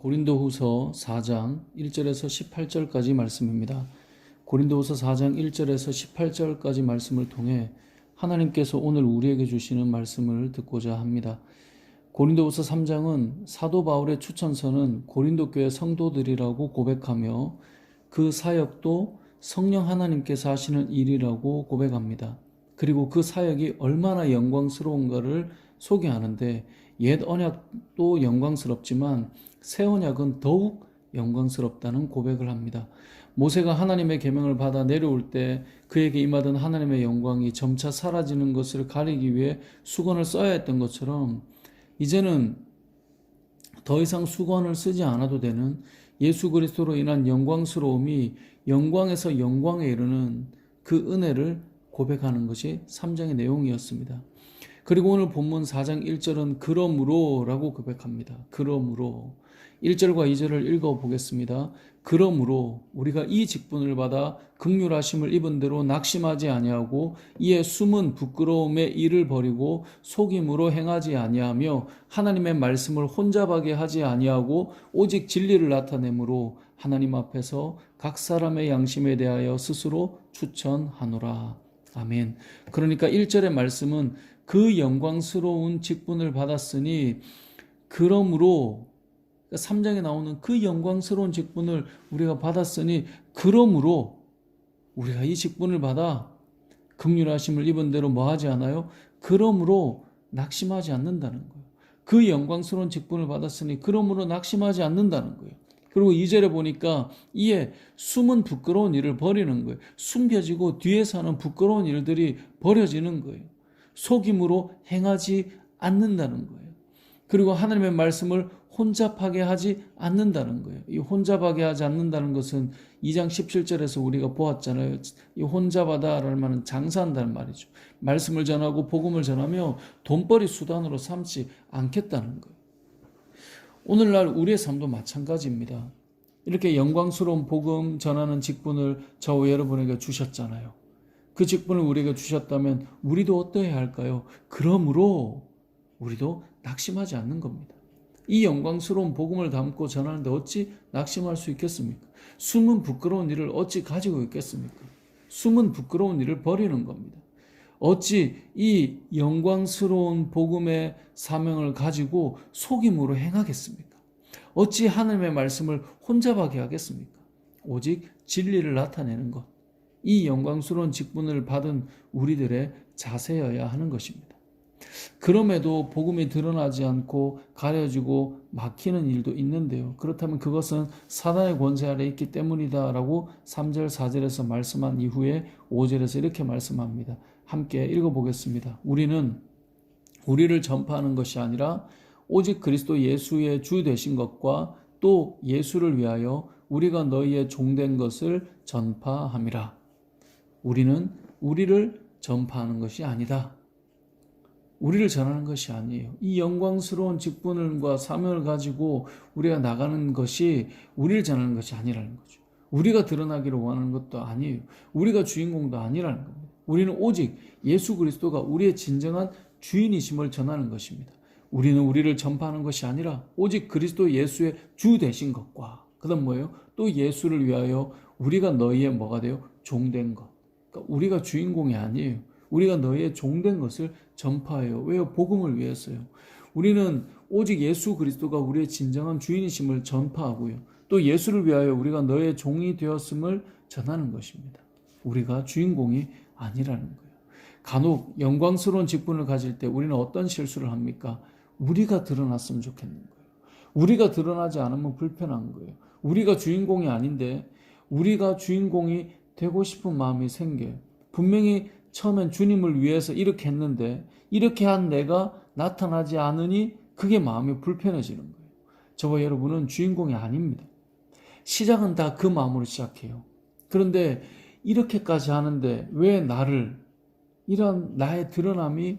고린도후서 4장 1절에서 18절까지 말씀입니다. 고린도후서 4장 1절에서 18절까지 말씀을 통해 하나님께서 오늘 우리에게 주시는 말씀을 듣고자 합니다. 고린도후서 3장은 사도 바울의 추천서는 고린도 교회 성도들이라고 고백하며 그 사역도 성령 하나님께서 하시는 일이라고 고백합니다. 그리고 그 사역이 얼마나 영광스러운가를 소개하는데 옛 언약도 영광스럽지만 새 언약은 더욱 영광스럽다는 고백을 합니다. 모세가 하나님의 계명을 받아 내려올 때 그에게 임하던 하나님의 영광이 점차 사라지는 것을 가리기 위해 수건을 써야 했던 것처럼 이제는 더 이상 수건을 쓰지 않아도 되는 예수 그리스도로 인한 영광스러움이 영광에서 영광에 이르는 그 은혜를 고백하는 것이 3장의 내용이었습니다. 그리고 오늘 본문 4장 1절은 그러므로 라고 고백합니다. 그러므로 1절과 2절을 읽어보겠습니다. 그러므로 우리가 이 직분을 받아 긍휼하심을 입은 대로 낙심하지 아니하고 이에 숨은 부끄러움의 일을 버리고 속임으로 행하지 아니하며 하나님의 말씀을 혼잡하게 하지 아니하고 오직 진리를 나타내므로 하나님 앞에서 각 사람의 양심에 대하여 스스로 추천하노라. 아멘. 그러니까 1절의 말씀은 그 영광스러운 직분을 받았으니 그러므로 3장에 나오는 그 영광스러운 직분을 우리가 받았으니 그러므로 우리가 이 직분을 받아 긍휼하심을 입은 대로 뭐 하지 않아요? 그러므로 낙심하지 않는다는 거예요. 그 영광스러운 직분을 받았으니 그러므로 낙심하지 않는다는 거예요. 그리고 2절에 보니까 이에 숨은 부끄러운 일을 버리는 거예요. 숨겨지고 뒤에서 하는 부끄러운 일들이 버려지는 거예요. 속임으로 행하지 않는다는 거예요. 그리고 하나님의 말씀을 혼잡하게 하지 않는다는 거예요. 이 혼잡하게 하지 않는다는 것은 2장 17절에서 우리가 보았잖아요. 이 혼잡하다라는 말은 장사한다는 말이죠. 말씀을 전하고 복음을 전하며 돈벌이 수단으로 삼지 않겠다는 거예요. 오늘날 우리의 삶도 마찬가지입니다. 이렇게 영광스러운 복음 전하는 직분을 저와 여러분에게 주셨잖아요. 그 직분을 우리에게 주셨다면 우리도 어떠해야 할까요? 그러므로 우리도 낙심하지 않는 겁니다. 이 영광스러운 복음을 담고 전하는데 어찌 낙심할 수 있겠습니까? 숨은 부끄러운 일을 어찌 가지고 있겠습니까? 숨은 부끄러운 일을 버리는 겁니다. 어찌 이 영광스러운 복음의 사명을 가지고 속임으로 행하겠습니까? 어찌 하나님의 말씀을 혼잡하게 하겠습니까? 오직 진리를 나타내는 것. 이 영광스러운 직분을 받은 우리들의 자세여야 하는 것입니다. 그럼에도 복음이 드러나지 않고 가려지고 막히는 일도 있는데요. 그렇다면 그것은 사단의 권세 아래 있기 때문이다라고 3절 4절에서 말씀한 이후에 5절에서 이렇게 말씀합니다. 함께 읽어보겠습니다. 우리는 우리를 전파하는 것이 아니라 오직 그리스도 예수의 주 되신 것과 또 예수를 위하여 우리가 너희의 종된 것을 전파함이라. 우리는 우리를 전파하는 것이 아니다. 우리를 전하는 것이 아니에요. 이 영광스러운 직분과 사명을 가지고 우리가 나가는 것이 우리를 전하는 것이 아니라는 거죠. 우리가 드러나기를 원하는 것도 아니에요. 우리가 주인공도 아니라는 겁니다. 우리는 오직 예수 그리스도가 우리의 진정한 주인이심을 전하는 것입니다. 우리는 우리를 전파하는 것이 아니라 오직 그리스도 예수의 주 되신 것과 그다음 뭐예요? 또 예수를 위하여 우리가 너희의 뭐가 돼요? 종된 것. 그러니까 우리가 주인공이 아니에요. 우리가 너희의 종된 것을 전파해요. 왜요? 복음을 위해서요. 우리는 오직 예수 그리스도가 우리의 진정한 주인이심을 전파하고요. 또 예수를 위하여 우리가 너희의 종이 되었음을 전하는 것입니다. 우리가 주인공이 아니라는 거예요. 간혹 영광스러운 직분을 가질 때 우리는 어떤 실수를 합니까? 우리가 드러났으면 좋겠는 거예요. 우리가 드러나지 않으면 불편한 거예요. 우리가 주인공이 아닌데 우리가 주인공이 되고 싶은 마음이 생겨요. 분명히 처음엔 주님을 위해서 이렇게 했는데 이렇게 한 내가 나타나지 않으니 그게 마음이 불편해지는 거예요. 저와 여러분은 주인공이 아닙니다. 시작은 다 그 마음으로 시작해요. 그런데 이렇게까지 하는데 왜 나를 이런 나의 드러남이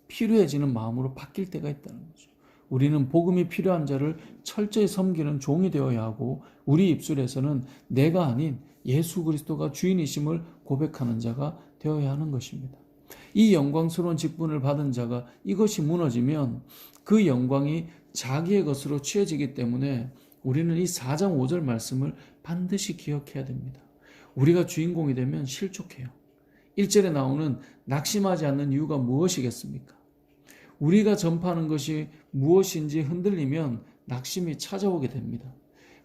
필요해지는 마음으로 바뀔 때가 있다는 거죠. 우리는 복음이 필요한 자를 철저히 섬기는 종이 되어야 하고 우리 입술에서는 내가 아닌 예수 그리스도가 주인이심을 고백하는 자가 되어야 하는 것입니다. 이 영광스러운 직분을 받은 자가 이것이 무너지면 그 영광이 자기의 것으로 취해지기 때문에 우리는 이 4장 5절 말씀을 반드시 기억해야 됩니다. 우리가 주인공이 되면 실족해요. 1절에 나오는 낙심하지 않는 이유가 무엇이겠습니까? 우리가 전파하는 것이 무엇인지 흔들리면 낙심이 찾아오게 됩니다.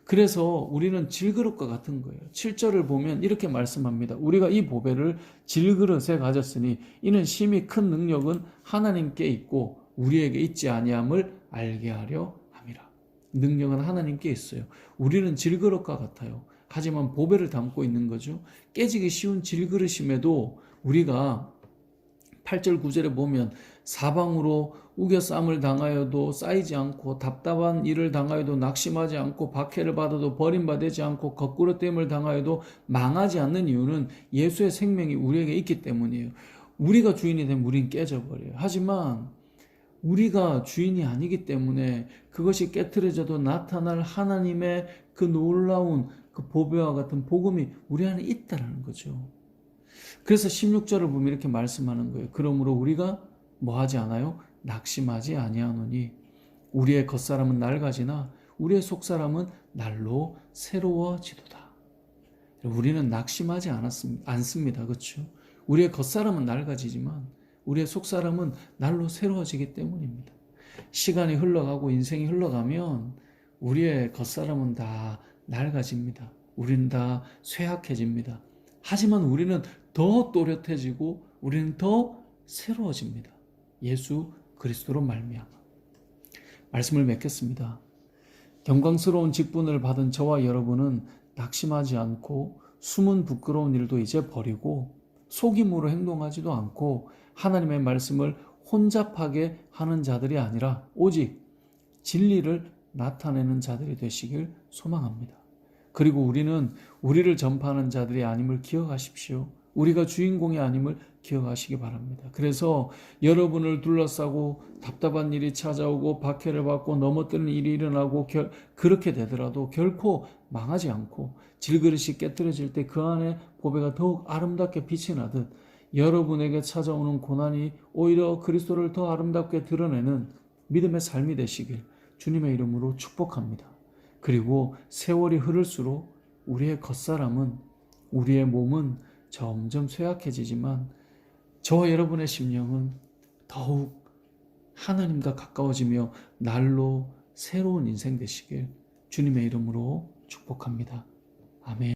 그래서 우리는 질그릇과 같은 거예요. 7절을 보면 이렇게 말씀합니다. 우리가 이 보배를 질그릇에 가졌으니 이는 심히 큰 능력은 하나님께 있고 우리에게 있지 아니함을 알게 하려 함이라. 능력은 하나님께 있어요. 우리는 질그릇과 같아요. 하지만 보배를 담고 있는 거죠. 깨지기 쉬운 질그릇임에도 우리가 8절 9절에 보면 사방으로 우겨쌈을 당하여도 쌓이지 않고 답답한 일을 당하여도 낙심하지 않고 박해를 받아도 버림받지 않고 거꾸로됨을 당하여도 망하지 않는 이유는 예수의 생명이 우리에게 있기 때문이에요. 우리가 주인이 되면 우린 깨져버려요. 하지만 우리가 주인이 아니기 때문에 그것이 깨트려져도 나타날 하나님의 그 놀라운 그 보배와 같은 복음이 우리 안에 있다는 거죠. 그래서 16절을 보면 이렇게 말씀하는 거예요. 그러므로 우리가 뭐 하지 않아요? 낙심하지 아니하노니 우리의 겉사람은 낡아지나 우리의 속사람은 날로 새로워지도다. 우리는 낙심하지 않습니다. 그렇죠? 우리의 겉사람은 낡아지지만 우리의 속사람은 날로 새로워지기 때문입니다. 시간이 흘러가고 인생이 흘러가면 우리의 겉사람은 다 낡아집니다. 우리는 다 쇠약해집니다. 하지만 우리는 더 또렷해지고 우리는 더 새로워집니다. 예수 그리스도로 말미암아. 말씀을 맺겠습니다. 영광스러운 직분을 받은 저와 여러분은 낙심하지 않고 숨은 부끄러운 일도 이제 버리고 속임으로 행동하지도 않고 하나님의 말씀을 혼잡하게 하는 자들이 아니라 오직 진리를 나타내는 자들이 되시길 소망합니다. 그리고 우리는 우리를 전파하는 자들이 아님을 기억하십시오. 우리가 주인공이 아님을 기억하시기 바랍니다. 그래서 여러분을 둘러싸고 답답한 일이 찾아오고 박해를 받고 넘어뜨리는 일이 일어나고 그렇게 되더라도 결코 망하지 않고 질그릇이 깨뜨려질 때 그 안에 보배가 더욱 아름답게 빛이 나듯 여러분에게 찾아오는 고난이 오히려 그리스도를 더 아름답게 드러내는 믿음의 삶이 되시길 주님의 이름으로 축복합니다. 그리고 세월이 흐를수록 우리의 겉사람은 우리의 몸은 점점 쇠약해지지만 저와 여러분의 심령은 더욱 하나님과 가까워지며 날로 새로운 인생 되시길 주님의 이름으로 축복합니다. 아멘.